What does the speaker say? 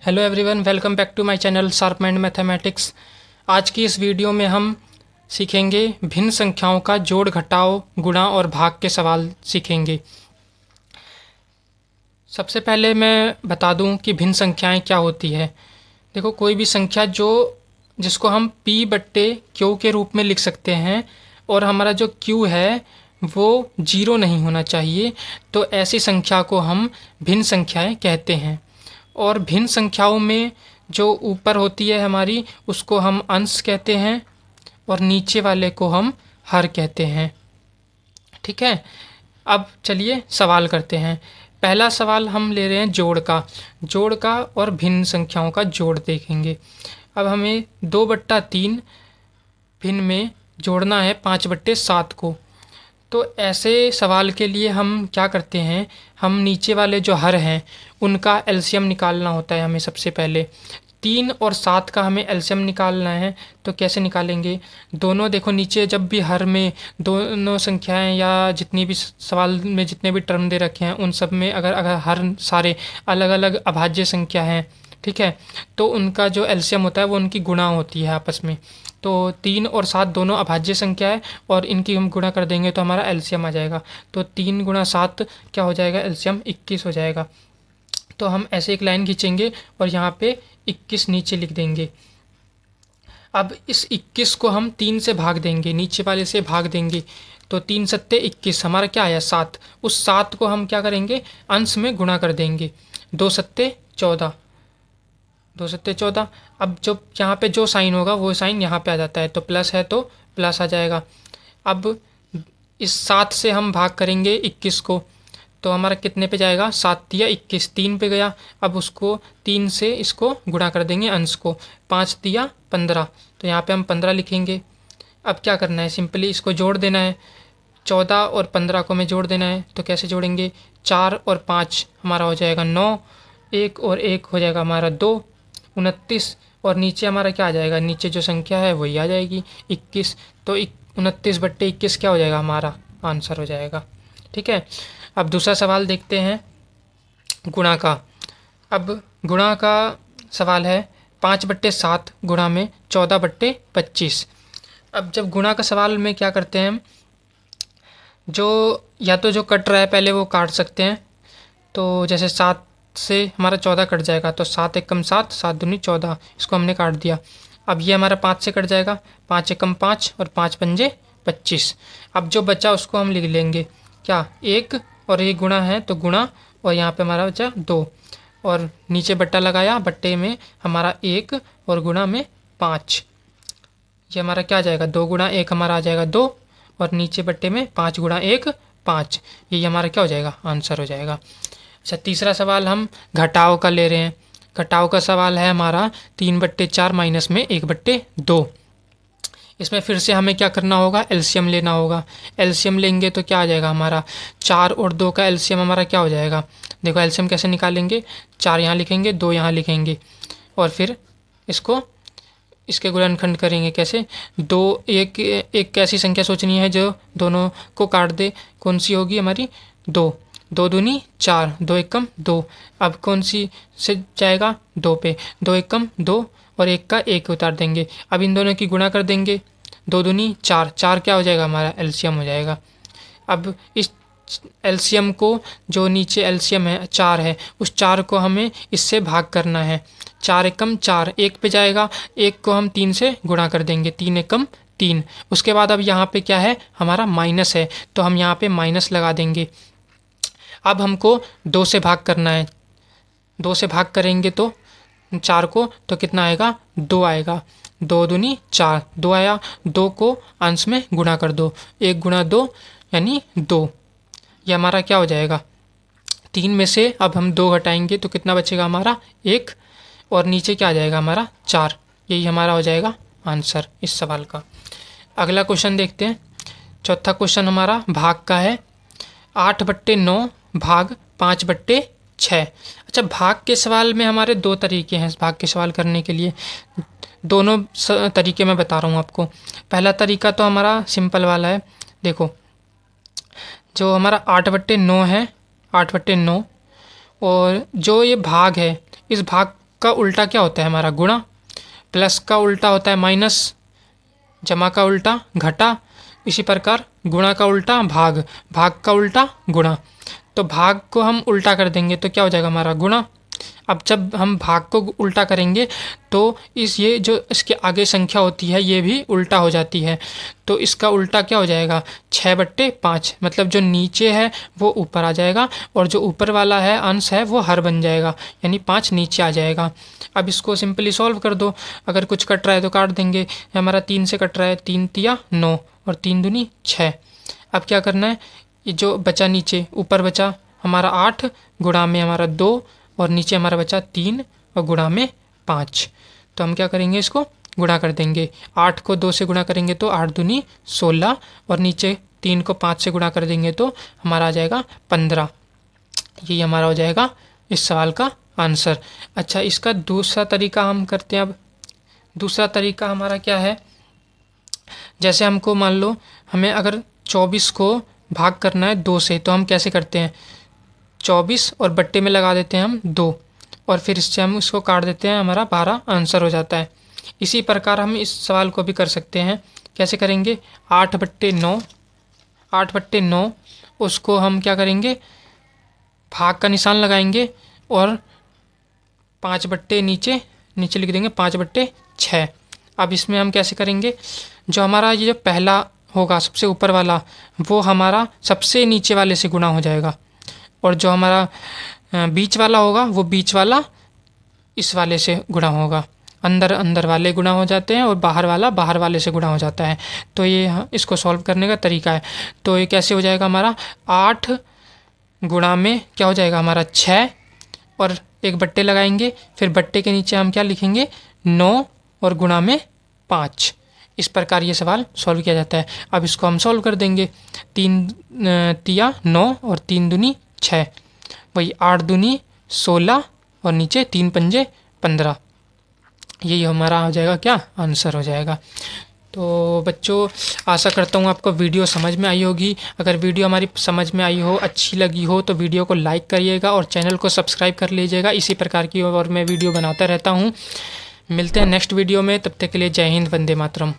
Hello everyone, welcome back to my channel Sharp Mind Mathematics. आज की इस video में हम सीखेंगे भिन्न संख्याओं का जोड़, घटाव, गुणा और भाग के सवाल सीखेंगे। सबसे पहले मैं बता दूं कि भिन्न संख्याएं क्या होती है। देखो, कोई भी संख्या जिसको हम p बट्टे क्यू के रूप में लिख सकते हैं और हमारा जो q है वो जीरो नहीं होना चाहिए, तो ऐसी संख्या को हम भिन्न संख्याएं कहते हैं। और भिन्न संख्याओं में जो ऊपर होती है हमारी, उसको हम अंश कहते हैं और नीचे वाले को हम हर कहते हैं। ठीक है, अब चलिए सवाल करते हैं। पहला सवाल हम ले रहे हैं जोड़ का और भिन्न संख्याओं का जोड़ देखेंगे। अब हमें 2/3 भिन्न में जोड़ना है 5/7 को। तो ऐसे सवाल के लिए हम क्या करते हैं, हम नीचे वाले जो हर हैं उनका एलसीएम निकालना होता है हमें। सबसे पहले 3 और 7 का हमें एलसीएम निकालना है। तो कैसे निकालेंगे? दोनों देखो, नीचे जब भी हर में दोनों संख्याएं या जितनी भी सवाल में जितने भी टर्म दे रखे हैं उन सब में अगर हर सारे अलग अलग अभाज्य संख्या हैं, ठीक है, तो उनका जो एलसीएम होता है वो उनकी गुणा होती है आपस में। तो 3 और 7 दोनों अभाज्य संख्या है और इनकी हम गुणा कर देंगे तो हमारा एलसीएम आ जाएगा। तो 3 × 7 क्या हो जाएगा? एलसीएम 21 हो जाएगा। तो हम ऐसे एक लाइन खींचेंगे और यहाँ पे 21 नीचे लिख देंगे। अब इस 21 को हम 3 से भाग देंगे, नीचे वाले से भाग देंगे। तो 3 सत्ते 21, हमारा क्या आया? 7। उस 7 को हम क्या करेंगे? अंश में गुणा कर देंगे। 2 सत्ते 14, 2 सत्ते 14। अब जो यहाँ पे जो साइन होगा वो साइन यहाँ पे आ जाता है, तो प्लस है तो प्लस आ जाएगा। अब इस 7 से हम भाग करेंगे 21 को, तो हमारा कितने पे जाएगा? 7 दिया 21, 3 पे गया। अब उसको 3 से इसको गुणा कर देंगे अंश को। 5 दिया 15, तो यहाँ पे हम 15 लिखेंगे। अब क्या करना है? सिंपली इसको जोड़ देना है। 14 और 15 को हमें जोड़ देना है। तो कैसे जोड़ेंगे? 4 और 5 हमारा हो जाएगा 9, 1 और 1 हो जाएगा हमारा 2, 29। और नीचे हमारा क्या आ जाएगा? नीचे जो संख्या है वही आ जाएगी 21। तो 29/21 क्या हो जाएगा? हमारा आंसर हो जाएगा। ठीक है, अब दूसरा सवाल देखते हैं गुणा का। अब गुणा का सवाल है 5/7 गुणा में 14/25। अब जब गुणा का सवाल में क्या करते हैं हम, जो या तो जो कट रहा है पहले वो काट सकते हैं। तो जैसे 7 से हमारा 14 कट जाएगा, तो 7 एकम 7, 7 दूनी 14, इसको हमने काट दिया। अब ये हमारा 5 से कट जाएगा, 5 एकम 5 और 5 पंजे 25। अब जो बचा उसको हम लिख लेंगे क्या? 1 और ये गुणा है तो गुणा, और यहाँ पे हमारा बचा 2 और नीचे बट्टा लगाया, बट्टे में हमारा 1 और गुणा में 5। ये हमारा क्या आ जाएगा? 2 × 1 हमारा आ जाएगा 2 और नीचे बट्टे में 5 × 1 5। ये हमारा क्या हो जाएगा? आंसर हो जाएगा। अच्छा, तीसरा सवाल हम घटाव का ले रहे हैं। घटाव का सवाल है हमारा 3/4 माइनस में 1/2। इसमें फिर से हमें क्या करना होगा? एलसीएम लेना होगा। एलसीएम लेंगे तो क्या आ जाएगा हमारा? 4 और 2 का एलसीएम हमारा क्या हो जाएगा? देखो एलसीएम कैसे निकालेंगे? 4 यहाँ लिखेंगे, 2 यहाँ लिखेंगे और फिर इसको इसके गुणनखंड करेंगे। कैसे? एक कैसी संख्या सोचनी है जो दोनों को काट दे? कौन सी होगी हमारी? 2, 2 दूनी 4, 2 एकम 2। अब कौन सी से जाएगा? 2 पे, 2 एकम 2 और 1 का 1 उतार देंगे। अब इन दोनों की गुणा कर देंगे, 2 दूनी 4, 4 क्या हो जाएगा? हमारा एलसीएम हो जाएगा। अब इस एलसीएम को, जो नीचे एलसीएम है 4 है, उस 4 को हमें इससे भाग करना है। 4 एकम 4, 1 पे जाएगा, 1 को हम 3 से गुणा कर देंगे, 3 एकम 3। उसके बाद अब यहाँ पे क्या है? हमारा माइनस है, तो हम यहाँ पे माइनस लगा देंगे। अब हमको 2 से भाग करना है। 2 से भाग करेंगे तो 4 को, तो कितना आएगा? 2 आएगा। 2 दूनी 4, 2 आया। 2 को अंश में गुणा कर दो, 1 × 2 यानी 2। ये हमारा क्या हो जाएगा? 3 में से अब हम 2 घटाएंगे तो कितना बचेगा हमारा? 1 और नीचे क्या आ जाएगा हमारा? 4। यही हमारा हो जाएगा आंसर इस सवाल का। अगला क्वेश्चन देखते हैं। चौथा क्वेश्चन हमारा भाग का है। 8/9 भाग 5/6। अच्छा, भाग के सवाल में हमारे 2 तरीके हैं भाग के सवाल करने के लिए। दोनों तरीके मैं बता रहा हूँ आपको। पहला तरीका तो हमारा सिंपल वाला है। देखो, जो हमारा 8/9 है, 8/9, और जो ये भाग है, इस भाग का उल्टा क्या होता है हमारा? गुणा। प्लस का उल्टा होता है माइनस, जमा का उल्टा घटा, इसी प्रकार गुणा का उल्टा भाग, भाग का उल्टा गुणा। तो भाग को हम उल्टा कर देंगे तो क्या हो जाएगा हमारा? गुणा। अब जब हम भाग को उल्टा करेंगे तो ये जो इसके आगे संख्या होती है ये भी उल्टा हो जाती है। तो इसका उल्टा क्या हो जाएगा? 6/5, मतलब जो नीचे है वो ऊपर आ जाएगा और जो ऊपर वाला है अंश है वो हर बन जाएगा, यानी 5 नीचे आ जाएगा। अब इसको सिंपली सॉल्व कर दो। अगर कुछ कट रहा है तो काट देंगे। हमारा 3 से कट रहा है, 3 तिया 9 और 3 दूनी 6। अब क्या करना है? ये जो बचा नीचे, ऊपर बचा हमारा 8, गुणा में हमारा 2 और नीचे हमारा बचा 3 और गुणा में 5। तो हम क्या करेंगे? इसको गुणा कर देंगे। 8 को 2 से गुणा करेंगे तो 8 दूनी 16 और नीचे 3 को 5 से गुणा कर देंगे तो हमारा आ जाएगा 15। यही हमारा हो जाएगा इस सवाल का आंसर। अच्छा, इसका दूसरा तरीका हम करते हैं। अब दूसरा तरीका हमारा क्या है? जैसे हमको मान लो हमें अगर 24 को भाग करना है 2 से, तो हम कैसे करते हैं? 24 और बट्टे में लगा देते हैं हम 2 और फिर इससे हम इसको काट देते हैं, हमारा 12 आंसर हो जाता है। इसी प्रकार हम इस सवाल को भी कर सकते हैं। कैसे करेंगे? 8/9, 8/9 उसको हम क्या करेंगे? भाग का निशान लगाएंगे और 5 बट्टे नीचे नीचे लिख देंगे 5/6। अब इसमें हम कैसे करेंगे? जो हमारा ये जो पहला होगा सबसे ऊपर वाला वो हमारा सबसे नीचे वाले से गुणा हो जाएगा और जो हमारा बीच वाला होगा वो बीच वाला इस वाले से गुणा होगा। अंदर अंदर वाले गुणा हो जाते हैं और बाहर वाला बाहर वाले से गुणा हो जाता है। तो ये इसको सॉल्व करने का तरीका है। तो ये कैसे हो जाएगा हमारा? 8 गुणा में क्या हो जाएगा हमारा? 6 और एक बट्टे लगाएंगे, फिर बट्टे के नीचे हम क्या लिखेंगे? 9 और गुणा में 5। इस प्रकार ये सवाल सॉल्व किया जाता है। अब इसको हम सॉल्व कर देंगे। 3 तिया 9 और 3 दूनी 6, वही 8 दूनी 16 और नीचे 3 पंजे 15। यही हमारा हो जाएगा क्या? आंसर हो जाएगा। तो बच्चों, आशा करता हूँ आपको वीडियो समझ में आई होगी। अगर वीडियो हमारी समझ में आई हो, अच्छी लगी हो, तो वीडियो को लाइक करिएगा और चैनल को सब्सक्राइब कर लीजिएगा। इसी प्रकार की और मैं वीडियो बनाता रहता हूँ। मिलते हैं नेक्स्ट वीडियो में, तब तक के लिए जय हिंद, वंदे मातरम।